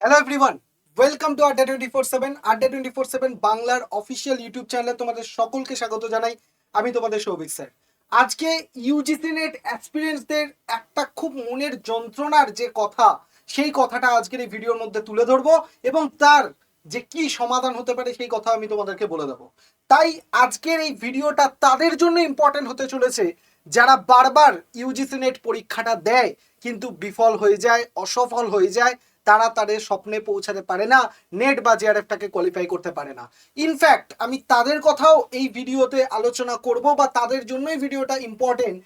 Hello everyone, welcome to আড্ডা 24/7। আড্ডা 24/7 বাংলার অফিসিয়াল ইউটিউব চ্যানেলে তোমাদের সকলকে স্বাগত জানাই। আমি তোমাদের সৌভিক স্যার। আজকে ইউজিসি নেট অ্যাসপিরেন্টসদের একটা খুব মনের যন্ত্রণার যে কথা, সেই কথাটা আজকের এই ভিডিওর মধ্যে তুলে ধরবো এবং তার যে কি সমাধান হতে পারে সেই কথা আমি তোমাদেরকে বলে দেবো। তাই আজকের এই ভিডিওটা তাদের জন্য ইম্পর্টেন্ট হতে চলেছে যারা বারবার ইউজিসি নেট পরীক্ষাটা দেয় কিন্তু বিফল হয়ে যায়, অসফল হয়ে যায়, তারা তাদের স্বপ্নে পৌঁছাতে পারে না, নেট বা জেআরএফটাকে কোয়ালিফাই করতে পারে না। ইনফ্যাক্ট আমি তাদের কথাও এই ভিডিওতে আলোচনা করব বা তাদের জন্যই ভিডিওটা ইম্পর্টেন্ট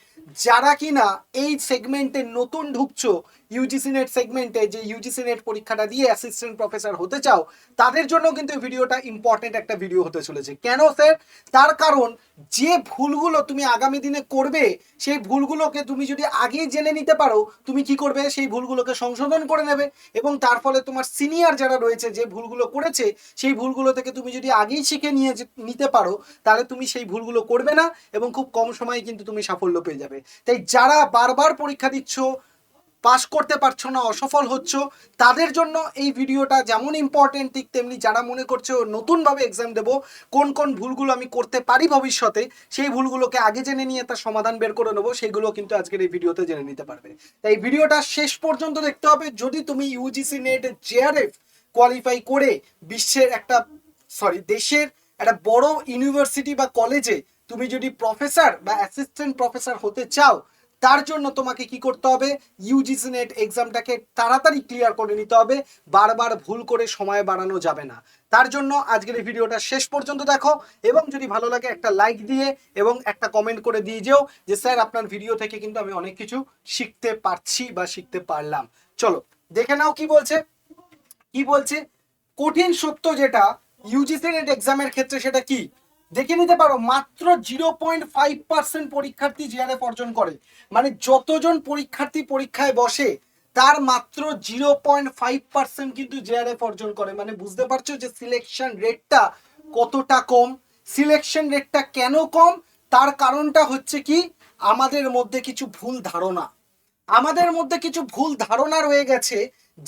যারা কিনা এই সেগমেন্টে নতুন ঢুকছো, ইউজিসি নেট সেগমেন্টে, যে ইউজিসি নেট পরীক্ষাটা দিয়ে অ্যাসিস্ট্যান্ট প্রফেসর হতে চাও, তাদের জন্য কিন্তু এই ভিডিওটা ইম্পর্টেন্ট একটা ভিডিও হতে চলেছে। কেন স্যার? তার কারণ যে ভুলগুলো তুমি আগামী দিনে করবে সেই ভুলগুলোকে তুমি যদি আগেই জেনে নিতে পারো, তুমি কি করবে, সেই ভুলগুলোকে সংশোধন করে নেবে এবং তার ফলে তোমার সিনিয়র যারা রয়েছে যে ভুলগুলো করেছে সেই ভুলগুলো থেকে তুমি যদি আগেই শিখে নিতে পারো, তাহলে তুমি সেই ভুলগুলো করবে না এবং খুব কম সময়ে কিন্তু তুমি সাফল্য পেয়ে যাবে। তাই যারা বারবার পরীক্ষা দিচ্ছ, পাস করতে পারছো না, অসফল হচ্ছ, তাদের জন্য এই ভিডিওটা যেমন ইম্পর্টেন্ট ঠিক তেমনি যারা মনে করছো নতুনভাবে এক্সাম দেবো, কোন কোন ভুলগুলো আমি করতে পারি ভবিষ্যতে, সেই ভুলগুলোকে আগে জেনে নিয়ে তার সমাধান বের করে নেবো, সেগুলো কিন্তু আজকের এই ভিডিওতে জেনে নিতে পারবে। তাই ভিডিওটা শেষ পর্যন্ত দেখতে হবে যদি তুমি ইউজিসি নেট জেআরএফ কোয়ালিফাই করে বিশ্বের একটা দেশের একটা বড় ইউনিভার্সিটি বা কলেজে তুমি যদি প্রফেসর বা অ্যাসিস্ট্যান্ট প্রফেসর হতে চাও, তার জন্য তোমাকে কি করতে হবে, ইউজিসি নেট এক্সামটাকে তাড়াতাড়ি ক্লিয়ার করে নিতে হবে। বারবার ভুল করে সময় বাড়ানো যাবে না। তার জন্য আজকের এই ভিডিওটা শেষ পর্যন্ত দেখো এবং যদি ভালো লাগে একটা লাইক দিয়ে এবং একটা কমেন্ট করে দিয়ে যেও যে স্যার আপনার ভিডিও থেকে কিন্তু আমি অনেক কিছু শিখতে পারছি বা শিখতে পারলাম। চলো দেখে নাও কি বলছে। কি বলছে? কঠিন সত্য যেটা ইউজিসি নেট এক্সামের ক্ষেত্রে সেটা কি দেখে নিতে পারো। মাত্র 0.5% পরীক্ষার্থী জিআরএফ অর্জন করে, মানে যতজন পরীক্ষার্থী পরীক্ষায় বসে তার মাত্র 0.5% কিন্তু জেআরএফ অর্জন করে। মানে বুঝতে পারছো যে সিলেকশন রেটটা কতটা কম। সিলেকশন রেটটা কেন কম? তার কারণটা হচ্ছে কি, আমাদের মধ্যে কিছু ভুল ধারণা, আমাদের মধ্যে কিছু ভুল ধারণা রয়ে গেছে,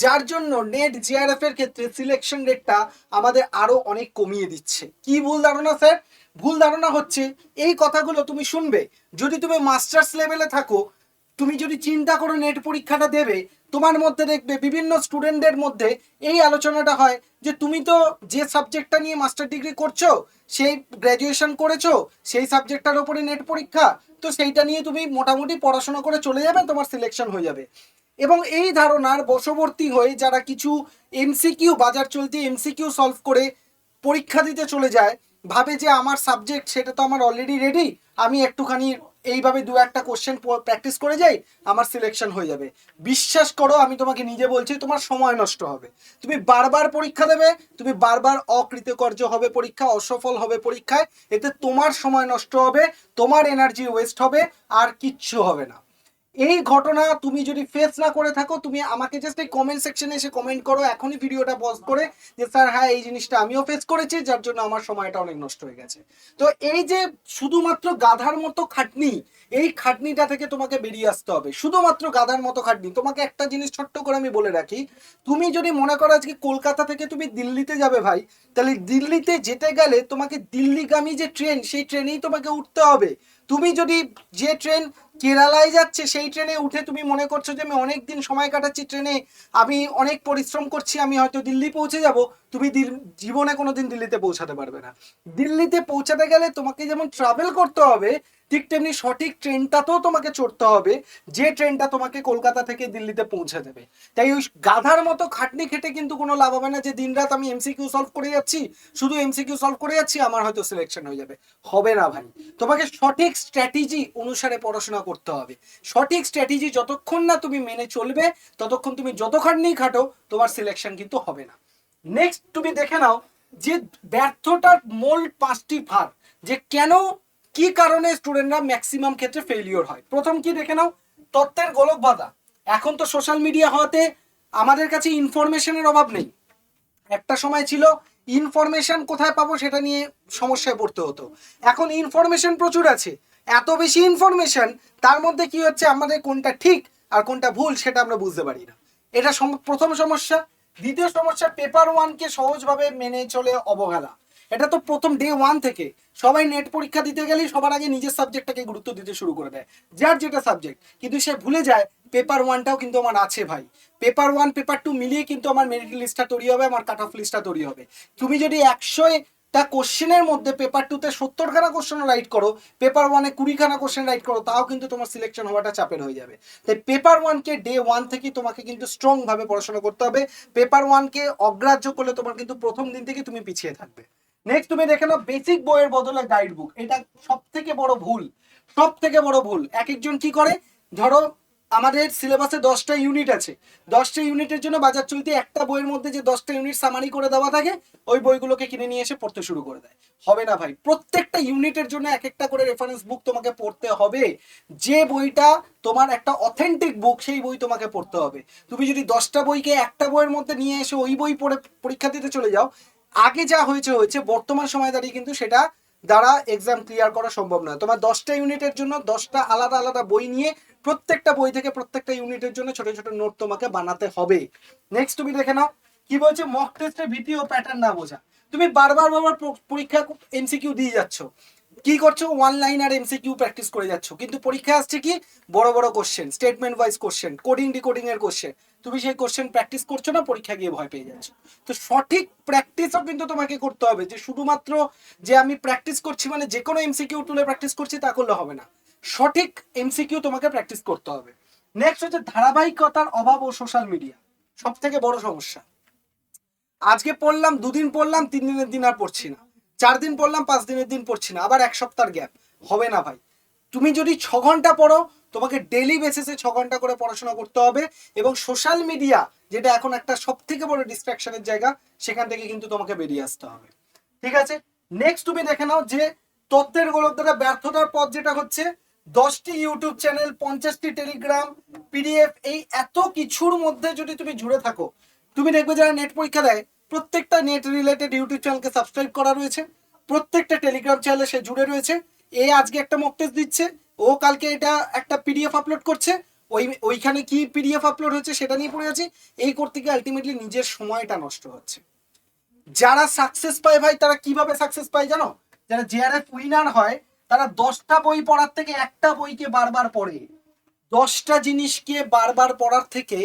যার জন্য নেট জিআরএফ এর ক্ষেত্রে সিলেকশন রেটটা আমাদের আরো অনেক কমিয়ে দিচ্ছে। কি ভুল ধারণা স্যার? ভুল ধারণা হচ্ছে এই কথাগুলো তুমি শুনবে যদি তুমি মাস্টার্স লেভেলে থাকো। তুমি যদি চিন্তা করো নেট পরীক্ষাটা দেবে, তোমার মধ্যে দেখবে বিভিন্ন স্টুডেন্টদের মধ্যে এই আলোচনাটা হয় যে তুমি তো যে সাবজেক্টটা নিয়ে মাস্টার ডিগ্রি করছো, সেই গ্র্যাজুয়েশন করেছো, সেই সাবজেক্টটার উপরে নেট পরীক্ষা, তো সেইটা নিয়ে তুমি মোটামুটি পড়াশোনা করে চলে যাবে, তোমার সিলেকশন হয়ে যাবে। এবং এই ধারণার বশবর্তী হয়ে যারা কিছু এমসিকিউ, বাজার চলতি এমসিকিউ সলভ করে পরীক্ষা দিতে চলে যায়, ভাবে যে আমার সাবজেক্ট সেটা তো আমার অলরেডি রেডি, আমি একটুখানি এইভাবে দু একটা কোশ্চেন প্র্যাকটিস করে যাই, আমার সিলেকশন হয়ে যাবে। বিশ্বাস করো, আমি তোমাকে নিজে বলছি, তোমার সময় নষ্ট হবে। তুমি বারবার পরীক্ষা দেবে, তুমি বারবার অকৃতকার্য হবে পরীক্ষা, অসফল হবে পরীক্ষায়, এতে তোমার সময় নষ্ট হবে, তোমার এনার্জি ওয়েস্ট হবে, আর কিচ্ছু হবে না। এই ঘটনা তুমি যদি ফেস না করে থাকো, তুমি আমাকে জাস্ট এই কমেন্ট সেকশনে এসে কমেন্ট করো এখনই ভিডিওটা পজ করে যে স্যার হ্যাঁ এই জিনিসটা আমিও ফেস করেছি, যার জন্য আমার সময়টা অনেক নষ্ট হয়ে গেছে। তো এই যে শুধুমাত্র গাধার মতো খাটনি, এই খাটনিটা থেকে তোমাকে বেরিয়ে আসতে হবে। শুধুমাত্র গাধার মতো খাটনি। তোমাকে একটা জিনিস ছোট্ট করে আমি বলে রাখি, তুমি যদি মনে করো আজকে কলকাতা থেকে তুমি দিল্লিতে যাবে ভাই, তাহলে দিল্লিতে যেতে গেলে তোমাকে দিল্লিগামী যে ট্রেন, সেই ট্রেনেই তোমাকে উঠতে হবে। তুমি যদি যে ট্রেন কেরালায় যাচ্ছে সেই ট্রেনে উঠে তুমি মনে করছো যে আমি অনেক দিন সময় কাটাচ্ছি ট্রেনে, আমি অনেক পরিশ্রম করছি, আমি হয়তো দিল্লি পৌঁছে যাব, তুমি জীবনে কোনোদিন দিল্লিতে পৌঁছাতে পারবে না। দিল্লিতে পৌঁছাতে গেলে তোমাকে যেমন ট্রাভেল করতে হবে, ঠিক তেমনি সঠিক ট্রেনটাতেও তোমাকে চড়তে হবে, যে ট্রেনটা তোমাকে কলকাতা থেকে দিল্লিতে পৌঁছে দেবে। তাই ওই গাধার মতো খাটনি খেটে কিন্তু কোনো লাভ হবে না যে দিনরাত আমি এমসিকিউ সলভ করে যাচ্ছি, শুধু এমসিকিউ সলভ করে যাচ্ছি, আমার হয়তো সিলেকশন হয়ে যাবে। হবে না ভাই। তোমাকে সঠিক স্ট্র্যাটেজি অনুসারে পড়াশোনা করতে হবে। সঠিক স্ট্র্যাটেজি যতক্ষণ না তুমি মেনে চলবে, ততক্ষণ তুমি যত খাটনি খাটো, তোমার সিলেকশন কিন্তু হবে না। নেক্সট তুমি দেখে নাও যে ব্যর্থতার মূল 5টি ভাগ, যে কেন কি কারণে স্টুডেন্টরা ম্যাক্সিমাম ক্ষেত্রে ফেলিওর হয়। প্রথম কি দেখে নাও, তথ্যের গোলক বাঁধা। এখন তো সোশ্যাল মিডিয়া হওয়াতে আমাদের কাছে ইনফরমেশনের অভাব নেই। একটা সময় ছিল ইনফরমেশন কোথায় পাবো সেটা নিয়ে সমস্যায় পড়তে হতো। এখন ইনফরমেশন প্রচুর আছে, এত বেশি ইনফরমেশন, তার মধ্যে কি হচ্ছে, আমাদের কোনটা ঠিক আর কোনটা ভুল সেটা আমরা বুঝতে পারি না। এটা প্রথম সমস্যা। দ্বিতীয় সমস্যা, পেপার ওয়ানকে সহজভাবে মেনে চলে অবহেলা। এটা তো প্রথম ডে ওয়ান থেকে সবাই নেট পরীক্ষা দিতে গেলেই সবার আগে নিজের সাবজেক্টটাকে গুরুত্ব দিতে শুরু করে দেয়, যার যেটা সাবজেক্ট, কিন্তু সে ভুলে যায় পেপার ওয়ানটাও কিন্তু আমার আছে ভাই। পেপার ওয়ান পেপার টু মিলিয়ে কিন্তু আমার মেরিট লিস্টটা তৈরি হবে, আমার কাট অফ লিস্টটা তৈরি হবে। তুমি যদি 100টা কোশ্চেনের মধ্যে পেপার টুতে 70খানা কোশ্চেন রাইট করো, পেপার ওয়ানে 20খানা কোশ্চেন রাইট করো, তাও কিন্তু তোমার সিলেকশন হওয়াটা চাপের হয়ে যাবে। তাই পেপার ওয়ানকে ডে ওয়ান থেকে তোমাকে কিন্তু স্ট্রং ভাবে পড়াশোনা করতে হবে। পেপার ওয়ানকে অগ্রাহ্য করলে তোমার কিন্তু প্রথম দিন থেকে তুমি পিছিয়ে থাকবে। নেক্সট তুমি দেখে নাও বেসিক বইয়ের বদলে গাইড বুক। এটা সব থেকে বড় ভুল, সব থেকে বড় ভুল। এক একজন কি করে, ধরো আমাদের সিলেবাসে 10টা ইউনিট আছে, 10টা ইউনিটের জন্য বাজার চলতি একটা বইয়ের মধ্যে যে 10টা ইউনিট সামারি করে দেওয়া থাকে, ওই বইগুলোকে কিনে নিয়ে এসে পড়তে শুরু করে দেয়। হবে না ভাই, প্রত্যেকটা ইউনিটের জন্য এক একটা করে রেফারেন্স বুক তোমাকে পড়তে হবে। যে বইটা তোমার একটা অথেন্টিক বুক, সেই বই তোমাকে পড়তে হবে। তুমি যদি 10টা বইকে একটা বইয়ের মধ্যে নিয়ে এসে ওই বই পড়ে পরীক্ষা দিতে চলে যাও, আগে যা হয়েছে হয়েছে, বর্তমান সময় দাঁড়িয়ে কিন্তু সেটা দ্বারা এক্সাম ক্লিয়ার করা সম্ভব নয়। তোমার 10টা ইউনিটের জন্য 10টা আলাদা আলাদা বই নিয়ে প্রত্যেকটা বই থেকে প্রত্যেকটা ইউনিটের জন্য ছোট ছোট নোট তোমাকে বানাতে হবে। নেক্সট তুমি দেখে নাও কি বলছে, মক টেস্টের ভীতি ও প্যাটার্ন না বোঝা। তুমি বারবার বারবার পরীক্ষা এমসিকিউ দিয়ে যাচ্ছ, কি করছো, ওয়ান লাইনার এমসিকিউ প্র্যাকটিস করে যাচ্ছ, কিন্তু পরীক্ষা আসছে কি বড় বড় question, statement wise question, coding decoding এর কোশ্চেন। তুমি সেই কোশ্চেন প্র্যাকটিস করছো না, পরীক্ষা গিয়ে ভয় পেয়ে যাচ্ছ। তো সঠিক প্র্যাকটিসও কিন্তু তোমাকে করতে হবে। যে শুধুমাত্র যে আমি প্র্যাকটিস করছি মানে যে কোনো এমসিকিউ তুলে প্র্যাকটিস করছি তা করলে হবে না, সঠিক এমসিকিউ তোমাকে প্র্যাকটিস করতে হবে। নেক্সট হচ্ছে ধারাবাহিকতার অভাব ও সোশ্যাল মিডিয়া, সব থেকে বড় সমস্যা। আজকে পড়লাম, 2 দিন পড়লাম, 3 দিনের দিন আর পড়ছি না, 4 দিন পড়লাম, 5 দিনের দিন পড়ছি না, আবার 1 সপ্তাহের গ্যাপ। হবে না ভাই। তুমি যদি 6 ঘন্টা পড়ো, তোমাকে ডেলি বেসিসে 6 ঘন্টা করে পড়াশোনা করতে হবে। এবং সোশ্যাল মিডিয়া, যেটা এখন একটা সব থেকে বড় ডিস্ট্রাকশনের জায়গা, সেখান থেকে কিন্তু তোমাকে বেরিয়ে আসতে হবে। ঠিক আছে। নেক্সট তুমি দেখে নাও যে তথ্যের গোলকধারা ব্যর্থতার পথ যেটা হচ্ছে, 10টি ইউটিউব চ্যানেল, 50টি টেলিগ্রাম, পিডিএফ, এই এত কিছুর মধ্যে যদি তুমি জুড়ে থাকো, তুমি দেখবে যারা নেট পরীক্ষা দেয় প্রত্যেকটা নেট রিলেটেড ইউটিউব চ্যানেলকে সাবস্ক্রাইব করা রয়েছে, প্রত্যেকটা টেলিগ্রাম চ্যানেলে সে জুড়ে রয়েছে। এ আজকে একটা মক টেস্ট দিচ্ছে, ও কালকে এটা একটা পিডিএফ আপলোড করছে, ওইখানে কি পিডিএফ আপলোড হচ্ছে সেটা নিয়ে পড়ে আছি। এই করতে গিয়ে আলটিমেটলি নিজের সময়টা নষ্ট হচ্ছে। যারা সাকসেস পায় ভাই, তারা কিভাবে সাকসেস পায় জানো? যারা জেআরএফ উইনার হয়, তারা 10টা বই পড়ার থেকে একটা বইকে বারবার পড়ে। 10টা জিনিসকে বারবার পড়ার থেকে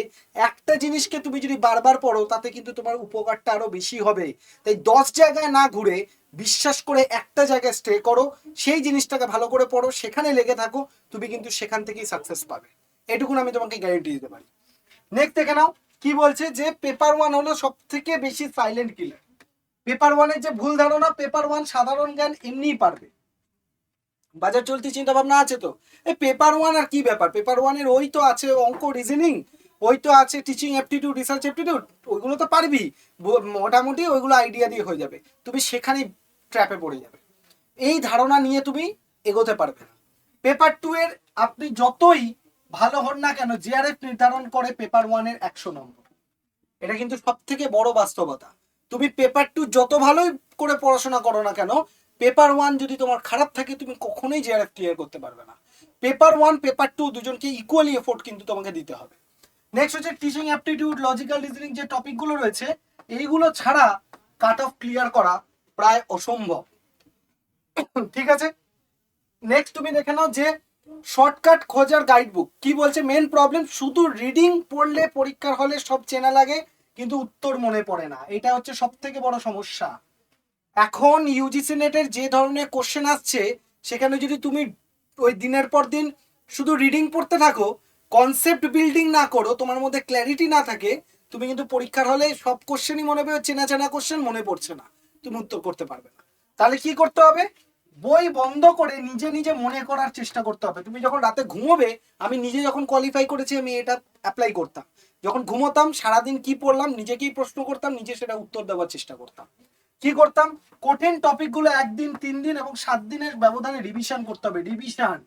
একটা জিনিসকে তুমি যদি বারবার পড়ো, তাতে কিন্তু তোমার উপকারটা আরো বেশি হবে। তাই 10 জায়গায় না ঘুরে বিশ্বাস করে একটা জায়গায় স্টে করো, সেই জিনিসটাকে ভালো করে পড়ো, সেখানে লেগে থাকো, তুমি কিন্তু সেখান থেকেই সাকসেস পাবে। এটুকুন আমি তোমাকে গ্যারেন্টি দিতে পারি। নেক্সট দেখে নাও কি বলছে, যে পেপার ওয়ান হলো সব থেকে বেশি সাইলেন্ট কিলার। পেপার ওয়ানের যে ভুল ধারণা, পেপার ওয়ান সাধারণ জ্ঞান এমনিই পারবে, বাজার চলতি চিন্তা ভাবনা আছে তো। এই পেপার ওয়ান আর কি ব্যাপার, পেপার ওয়ানের ওই তো আছে অঙ্ক, রিজনিং, ওই তো আছে টিচিং অ্যাপটিটিউড, রিসার্চ অ্যাপটিটিউড, ওইগুলো তো পারবি, মোটামুটি ওইগুলো আইডিয়া দিয়ে হয়ে যাবে। তুমি সেখানেই ট্র্যাপে পড়ে যাবে, এই ধারণা নিয়ে তুমি এগোতে পারবে না। পেপার টু এর আপনি যতই ভালো হন না কেন, জিআরএফ নির্ধারণ করে পেপার ওয়ানের 100 নম্বর। এটা কিন্তু সব থেকে বড় বাস্তবতা। তুমি পেপার টু যত ভালোই করে পড়াশোনা করো না কেন, পেপার ওয়ান যদি তোমার খারাপ থাকে, তুমি কখনোই জেআরএফ ক্লিয়ার করতে পারবে না। পেপার ওয়ান পেপার টু দুজনকে ইকুয়ালি এফোর্ট কিন্তু তোমাকে দিতে হবে। নেক্সট হচ্ছে টিচিং অ্যাপটিটিউড, লজিক্যাল রিজনিং, যে টপিকগুলো রয়েছে এইগুলো ছাড়া কাট অফ ক্লিয়ার করা প্রায় অসম্ভব। ঠিক আছে। নেক্সট তুমি দেখে নাও যে শর্টকাট খোঁজার গাইড বুক কি বলছে। মেন প্রবলেম, শুধু রিডিং পড়লে পরীক্ষার হলে সব চেনা লাগে, কিন্তু উত্তর মনে পড়ে না। এটা হচ্ছে সব থেকে বড় সমস্যা। এখন ইউজিসি নেটের যে ধরনের কোশ্চেন আসছে, সেখানে যদি তুমি ওই দিনের পর দিন শুধু রিডিং পড়তে থাকো, কনসেপ্ট বিল্ডিং না করো, তোমার মধ্যে ক্ল্যারিটি না থাকে, তুমি কিন্তু পরীক্ষার হলে সব কোশ্চেনই মনে হবে, চেনা চেনা কোশ্চেন মনে পড়ছে না, তুমি উত্তর করতে পারবে না। তাহলে কি করতে হবে, বই বন্ধ করে নিজে নিজে মনে করার চেষ্টা করতে হবে। তুমি যখন রাতে ঘুমোবে, আমি নিজে যখন কোয়ালিফাই করেছি আমি এটা অ্যাপ্লাই করতাম। যখন ঘুমোতাম সারাদিন কি পড়লাম নিজেকেই প্রশ্ন করতাম, নিজে সেটা উত্তর দেওয়ার চেষ্টা করতাম। কি করতাম, কঠিন টপিকগুলো 1 দিন, 3 দিন এবং 7 দিনের ব্যবধানে রিভিশন করতে হবে। রিভিশন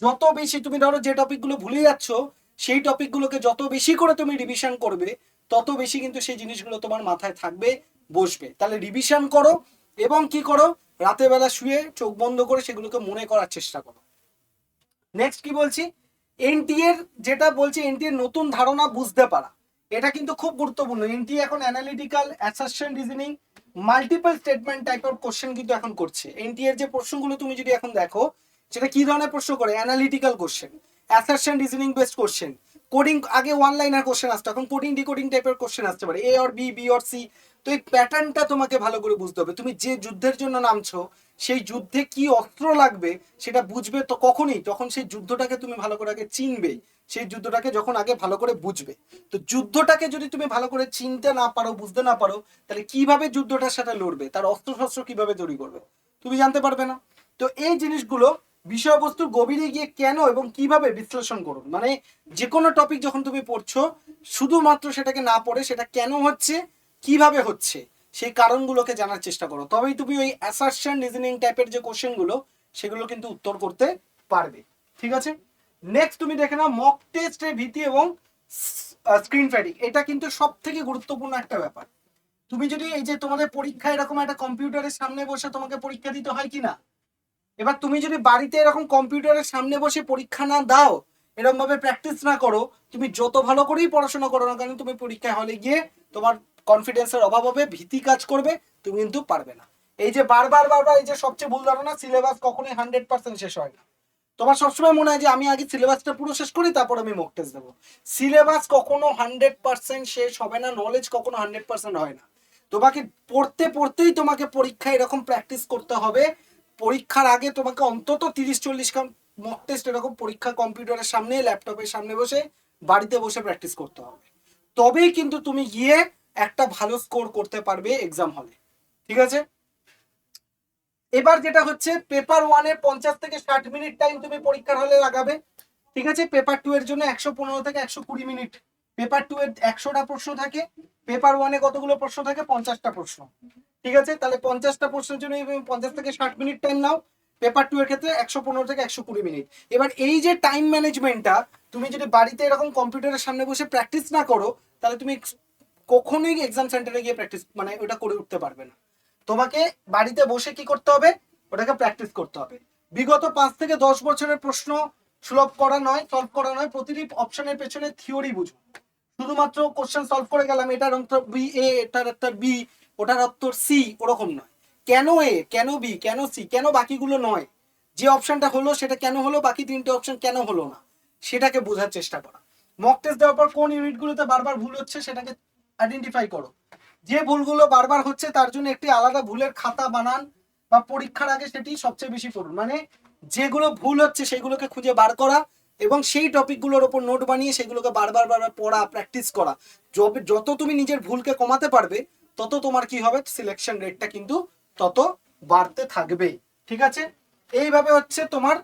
যত বেশি, তুমি ধরো যে টপিকগুলো ভুলে যাচ্ছ, সেই টপিকগুলোকে যত বেশি করে তুমি রিভিশন করবে, তত বেশি কিন্তু সেই জিনিসগুলো তোমার মাথায় থাকবে, বসবে। তাহলে রিভিশন করো এবং কি করো, রাতে বেলা শুয়ে চোখ বন্ধ করে সেগুলোকে মনে করার চেষ্টা করো। নেক্সট কি বলছি, এনটি এর যেটা বলছি, এনটি এর নতুন ধারণা বুঝতে পারা। এটা কিন্তু খুব গুরুত্বপূর্ণ। এনটি এখন analytical, assertion, reasoning, multiple statement টাইপের কোশ্চেন কিন্তু এখন করছে। এনটি এর যে প্রশ্নগুলো তুমি যদি এখন দেখো, সেটা কি ধরনের প্রশ্ন করে? Analytical question, assertion, reasoning based question, coding. আগে ওয়ান লাইনার কোশ্চেন আসতো, এখন কোডিং ডিকোডিং টাইপের কোশ্চেন আসতে পারে, A or B, B or C. তো এই প্যাটার্নটা তোমাকে ভালো করে বুঝতে হবে। তুমি যে যুদ্ধের জন্য নামছো, সেই যুদ্ধে কি অস্ত্র লাগবে সেটা বুঝবে তো কখনই, যখন সেই যুদ্ধটাকে তুমি ভালো করে আগে চিনবে, সেই যুদ্ধটাকে যখন আগে ভালো করে বুঝবে। তো যুদ্ধটাকে যদি তুমি ভালো করে চিনতে না পারো, বুঝতে না পারো, তাহলে কিভাবে যুদ্ধটার সাথে লড়বে, তার অস্ত্রশস্ত্র কিভাবে তৈরি করবে, তুমি জানতে পারবে না। তো এই জিনিসগুলো বিষয়বস্তুর গভীরে গিয়ে কেন এবং কিভাবে বিশ্লেষণ করুন, মানে যে কোনো টপিক যখন তুমি পড়ছো, শুধুমাত্র সেটাকে না পড়ে সেটা কেন হচ্ছে, কিভাবে হচ্ছে, সেই কারণগুলোকে জানার চেষ্টা করো, তবেই তুমি ওই অ্যাসারশন, রিজনিং টাইপের যে কোশ্চেনগুলো, সেগুলো কিন্তু উত্তর করতে পারবে। ঠিক আছে, নেক্সট তুমি দেখে নাও মক টেস্টের ভীতি এবং স্ক্রিন ফ্যাটিক। এটা কিন্তু সব থেকে গুরুত্বপূর্ণ একটা ব্যাপার। তুমি যদি এই যে তোমাদের পরীক্ষা এরকম একটা কম্পিউটারের সামনে বসে তোমাকে পরীক্ষা দিতে হয় কিনা, এবার তুমি যদি বাড়িতে এরকম কম্পিউটারের সামনে বসে পরীক্ষা না দাও, এরকম ভাবে প্র্যাকটিস না করো, তুমি যত ভালো করেই পড়াশোনা করো না কেন, তুমি পরীক্ষায় হলে গিয়ে তোমার কনফিডেন্সের অভাব হবে, ভীতি কাজ করবে, তুমি কিন্তু পারবে না। এই যে বারবার বারবার, এই যে সবচেয়ে ভুল ধারণা, সিলেবাস কখনোই 100% শেষ হয় না। তোমার সবসময় মনে হয় যে আমি আগে সিলেবাসটা পুরো শেষ করি, তারপর আমি মক টেস্ট দেবো। সিলেবাস কখনো 100% শেষ হবে না, নলেজ কখনো 100% হয় না। তোমাকে পড়তে পড়তেই তোমাকে পরীক্ষায় এরকম প্র্যাকটিস করতে হবে। পরীক্ষার আগে তোমাকে অন্তত 30-40 মক টেস্ট এরকম পরীক্ষা কম্পিউটারের সামনে, ল্যাপটপের সামনে বসে, বাড়িতে বসে প্র্যাকটিস করতে হবে। তবেই কিন্তু তুমি গিয়ে একটা ভালো স্কোর করতে পারবে এক্সাম হলে। ঠিক আছে, এবার যেটা হচ্ছে, পেপার 1-এ 50 থেকে 60 মিনিট টাইম তুমি পরীক্ষার হলে লাগাবে। ঠিক আছে, পেপার 2 এর জন্য 115 থেকে 120 মিনিট। পেপার 2 এর 100টা প্রশ্ন থাকে, পেপার 1-এ কতগুলো প্রশ্ন থাকে? 50টা প্রশ্ন। ঠিক আছে, তাহলে 50টা প্রশ্নের জন্য 50 থেকে 60 মিনিট টাইম নাও। পেপার 2 এর ক্ষেত্রে 115 থেকে 120 মিনিট। এবার এই যে টাইম ম্যানেজমেন্টটা, তুমি যদি বাড়িতে এরকম কম্পিউটারের সামনে বসে প্র্যাকটিস না করো, তাহলে তুমি কখনোই এক্সাম সেন্টারে গিয়ে প্র্যাকটিস, মানে ওটা করে উঠতে পারবে না। তোমাকে বাড়িতে বসে কি করতে হবে? ওটাকে প্র্যাকটিস করতে হবে। বিগত 5 থেকে 10 বছরের প্রশ্ন সলভ করা নয়, প্রতিটি অপশনের পেছনে থিওরি বুঝো। শুধুমাত্র কোশ্চেন সলভ করে গেলাম, এটার উত্তর বি এ, এটার উত্তর বি, ওটার উত্তর সি, ওরকম নয়। কেন এ, কেন বি, কেন সি, কেন বাকিগুলো নয়, যে অপশনটা হলো সেটা কেন হলো, বাকি 3টে অপশন কেন হলো না, সেটাকে বোঝার চেষ্টা করা। মক টেস্ট দেওয়ার পর কোন ইউনিটগুলোতে বারবার ভুল হচ্ছে সেটাকে আইডেন্টিফাই করো। যে ভুলগুলো বারবার হচ্ছে তার জন্য একটি আলাদা ভুলের খাতা বানান, বা পরীক্ষার আগে সেটি সবচেয়ে বেশি পড়ুন। মানে যেগুলো ভুল হচ্ছে সেগুলোকে খুঁজে বার করা, এবং সেই টপিকগুলোর ওপর নোট বানিয়ে সেগুলোকে বারবার বারবার পড়া, প্র্যাকটিস করা। যত তুমি নিজের ভুলকে কমাতে পারবে, তত তোমার কি হবে? সিলেকশন রেটটা কিন্তু তত বাড়তে থাকবে। ঠিক আছে, এইভাবে হচ্ছে তোমার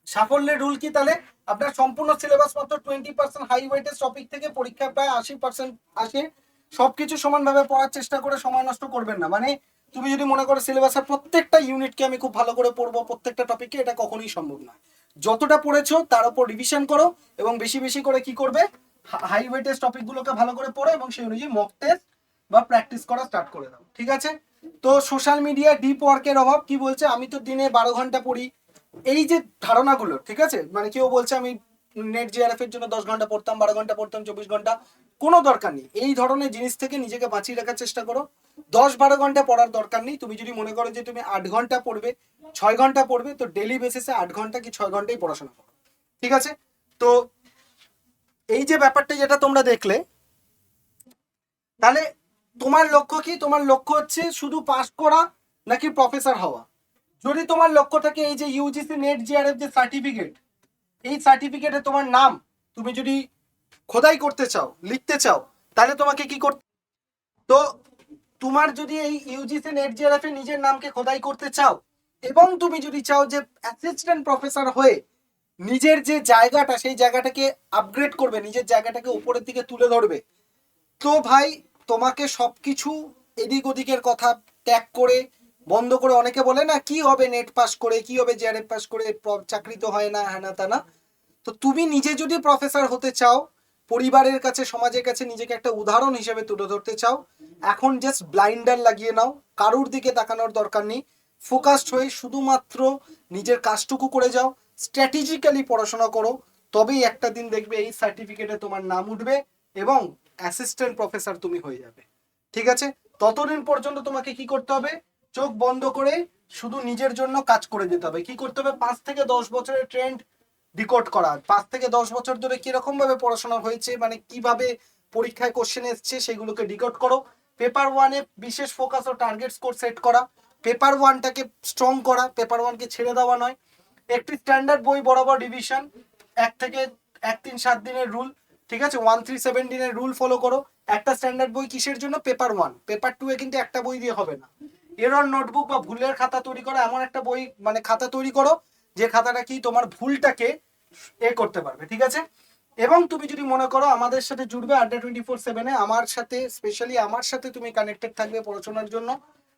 সাফল্যের রুল কি তাহলে? আপনার সম্পূর্ণ সিলেবাস মাত্র 20% হাই ওয়েটেজ টপিক থেকে পরীক্ষা প্রায় 80% আসে। সবকিছু সমানভাবে পড়ার চেষ্টা করে সময় নষ্ট করবেন না। মানে তুমি যদি মনে করো সিলেবাসের প্রত্যেকটা ইউনিটকে আমি খুব ভালো করে পড়বো, প্রত্যেকটা টপিককে, এটা কখনোই সম্ভব না। যতটা পড়েছো তার উপর রিভিশন করো, এবং বেশি বেশি করে কি করবে? হাই ওয়েটেজ টপিকগুলোকে ভালো করে পড়ো, এবং সেই অনুযায়ী মক টেস্ট বা প্র্যাকটিস করা স্টার্ট করে দাও। ঠিক আছে, তো সোশ্যাল মিডিয়া ডিপ ওয়ার্কের অভাব কি বলছে? আমি তো দিনে 12 ঘন্টা পড়ি। এই যে ধারণাগুলো, ঠিক আছে, মানে কেউ বলছে আমি নেট জিআরএফ এর জন্য 10 ঘন্টা পড়তাম, 12 ঘন্টা পড়তাম, 24 ঘন্টা, কোনো দরকার নেই। এই ধরনের জিনিস থেকে নিজেকে বাঁচিয়ে রাখার চেষ্টা করো। 10-12 ঘন্টা পড়ার দরকার নেই। তুমি যদি মনে করো যে তুমি 8 ঘন্টা পড়বে, 6 ঘন্টা পড়বে, তো ডেলি বেসিসে 8 ঘন্টা কি 6 ঘন্টাই পড়াশোনা করো। ঠিক আছে, তো এই যে ব্যাপারটা যেটা তোমরা দেখলে, তাহলে তোমার লক্ষ্য কি? তোমার লক্ষ্য হচ্ছে শুধু পাস করা নাকি প্রফেসর হওয়া? যদি তোমার লক্ষ্য থাকে এই যে ইউজিসি নেট জিআরএফ যে সার্টিফিকেট, এই সার্টিফিকেটে তোমার নাম তুমি যদি খোদাই করতে চাও, লিখতে চাও, তাহলে তোমাকে কি করতে? তো তোমার যদি এই ইউজিসি নেট জিআরএফ এ নিজের নামকে খোদাই করতে চাও, এবং তুমি যদি চাও যে অ্যাসিস্ট্যান্ট প্রফেসর হয়ে নিজের যে জায়গাটা, সেই জায়গাটাকে আপগ্রেড করবে, নিজের জায়গাটাকে উপরের দিকে তুলে ধরবে, তো ভাই তোমাকে সবকিছু এদিক ওদিকের কথা ত্যাগ করে, বন্ধ করে, অনেকে বলে না কি হবে নেট পাস করে, কি হবে জিআরএফ পাস করে, চাকরি তো হয় না, হ্যানা তা না। তো তুমি নিজে যদি প্রফেসর হতে চাও, পরিবারের কাছে, সমাজের কাছে নিজেকে একটা উদাহরণ হিসেবে তুলে ধরতে চাও, এখন জাস্ট ব্লাইন্ডার লাগিয়ে নাও, কারুর দিকে তাকানোর দরকার নেই। ফোকাসড হয়ে শুধুমাত্র নিজের কাজটুকু করে যাও, স্ট্র্যাটেজিক্যালি পড়াশোনা করো, তবেই একটা দিন দেখবে এই সার্টিফিকেটে তোমার নাম উঠবে, এবং অ্যাসিস্ট্যান্ট প্রফেসর তুমি হয়ে যাবে। ঠিক আছে, ততদিন পর্যন্ত তোমাকে কি করতে হবে, চোখ বন্ধ করে শুধু নিজের জন্য কাজ করে যেতে হবে। কি করতে হবে, 5 থেকে 10 বছরের ট্রেন্ড ডিকোড করা, 5 থেকে 10 বছর ধরে কিরকম ভাবে পড়াশোনা হয়েছে, মানে কিভাবে পরীক্ষায় কোশ্চেন এসছে সেগুলোকে ডিকোড করো। পেপার ওয়ানে বিশেষ ফোকাস ও টার্গেট স্কোর সেট করা, পেপার ওয়ানটাকে স্ট্রং করা, পেপার ওয়ানকে ছেড়ে দেওয়া নয়। একটি স্ট্যান্ডার্ড বই বরাবর রিভিশন, 1 থেকে 1 3 7 দিনের রুল, ঠিক আছে, 1 3 7 দিনের রুল ফলো করো। একটা স্ট্যান্ডার্ড বই কিসের জন্য, পেপার ওয়ান, পেপার টু এ কিন্তু একটা বই দিয়ে হবে না। এরর নোটবুক বা ভুলের খাতা তৈরি করো, এমন একটা বই মানে খাতা তৈরি করো যে খাতাটা কি তোমার ভুলটাকে করতে পারবে। ঠিক আছে, এবং তুমি যদি মনে করো আমাদের সাথে জুড়বে Adda 24/7-এ, আমার সাথে স্পেশালি আমার সাথে তুমি কানেক্টেড থাকবে পড়াশোনার জন্য,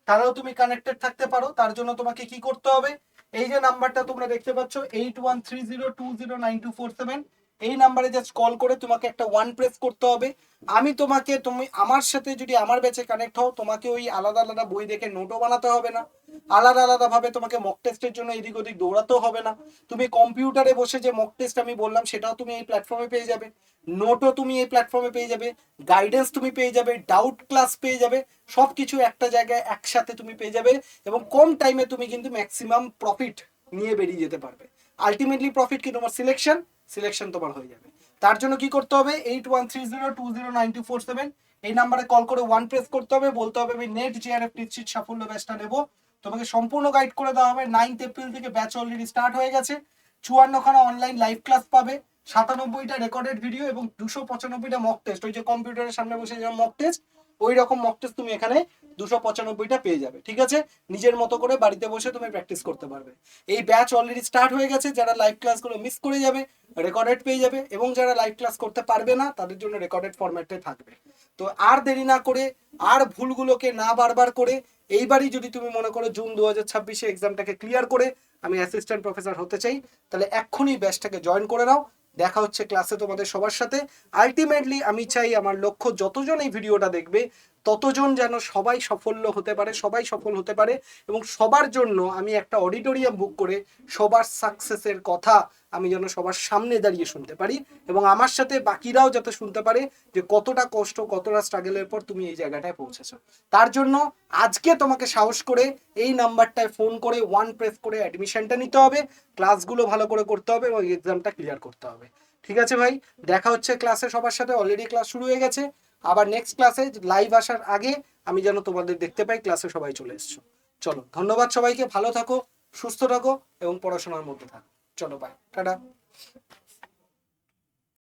তাহলেও তুমি কানেক্টেড থাকতে পারো। তার জন্য তোমাকে কি করতে হবে, এই যে নাম্বারটা তোমরা দেখতে পাচ্ছ 8130209247, এই নাম্বারে জাস্ট কল করে তোমাকে একটা 1 প্রেস করতে হবে। তুমি আমার সাথে যদি আমার ব্যাচে কানেক্ট হও, তোমাকে ওই আলাদা আলাদা বই দেখে নোটও বানাতে হবে না, আলাদা আলাদা ভাবে তোমাকে মক টেস্টের জন্য এদিক ওদিক দৌড়াতেও হবে না। তুমি কম্পিউটারে বসে যে মক টেস্ট আমি বললাম সেটাও তুমি এই প্ল্যাটফর্মে পেয়ে যাবে, নোটও তুমি এই প্ল্যাটফর্মে পেয়ে যাবে, গাইডেন্স তুমি পেয়ে যাবে, ডাউট ক্লাস পেয়ে যাবে, সবকিছু একটা জায়গায় একসাথে তুমি পেয়ে যাবে। এবং কম টাইমে তুমি কিন্তু ম্যাক্সিমাম প্রফিট নিয়ে বেরিয়ে যেতে পারবে। আলটিমেটলি প্রফিট কি, তোমার সিলেকশন তোমার হয়ে যাবে। তার জন্য কি করতে হবে, 8130209247 এই নাম্বারে কল করে 1 প্রেস করতে হবে, বলতে হবে আমি নেট জিআরএফ নিশ্চিত সাফল্য ব্যাচটা নেবো। তোমাকে সম্পূর্ণ গাইড করে দেওয়া হবে। 9 এপ্রিল থেকে ব্যাচ অলরেডি স্টার্ট হয়ে গেছে। 54খানা অনলাইন লাইভ ক্লাস পাবে, 97টা রেকর্ডেড ভিডিও এবং 295টা মক টেস্ট, ওই যে কম্পিউটারের সামনে বসে যে মক টেস্ট, ওই রকম মক টেস্ট তুমি এখানে 295টা পেয়ে যাবে। ঠিক আছে, নিজের মতো করে বাড়িতে বসে তুমি প্র্যাকটিস করতে পারবে। এই ব্যাচ অলরেডি স্টার্ট হয়ে গেছে। যারা লাইভ ক্লাসগুলো মিস করে যাবে রেকর্ডেড পেয়ে যাবে, এবং যারা লাইভ ক্লাস করতে পারবে না তাদের জন্য রেকর্ডেড ফরম্যাটে থাকবে। তো আর দেরি না করে, আর ভুলগুলোকে না বারবার করে, এইবারই যদি তুমি মনে করো জুন 2026-এ এক্সামটাকে ক্লিয়ার করে আমি অ্যাসিস্ট্যান্ট প্রফেসর হতে চাই, তাহলে এক্ষুনি ব্যাচটাকে জয়েন করে নাও। দেখা হচ্ছে ক্লাসে তোমাদের সবার সাথে। আলটিমেটলি আমি চাই আমার লক্ষ্য যতজন এই ভিডিওটা দেখবে ততজন যেন সবাই সাফল্য হতে পারে, সবাই সফল হতে পারে, এবং সবার জন্য আমি একটা অডিটোরিয়াম বুক করে সবার সাকসেসের কথা আমি যেন সবার সামনে দাঁড়িয়ে শুনতে পারি, এবং আমার সাথে বাকিরাও যাতে শুনতে পারে যে কতটা কষ্ট, কতটা স্ট্রাগলের পর তুমি এই জায়গাটায় পৌঁছেছো। তার জন্য আজকে তোমাকে সাহস করে এই নাম্বারটায় ফোন করে 1 প্রেস করে অ্যাডমিশনটা নিতে হবে, ক্লাসগুলো ভালো করে করতে হবে এবং এক্সামটা ক্লিয়ার করতে হবে। ঠিক আছে ভাই, দেখা হচ্ছে ক্লাসে সবার সাথে। অলরেডি ক্লাস শুরু হয়ে গেছে, আবার নেক্সট ক্লাসে লাইভ আসার আগে আমি যেন তোমাদের দেখতে পাই ক্লাসে সবাই চলে এসছো। চলো, ধন্যবাদ সবাইকে, ভালো থাকো, সুস্থ থাকো এবং পড়াশোনার মধ্যে থাকো। চলো বাই, টাটা।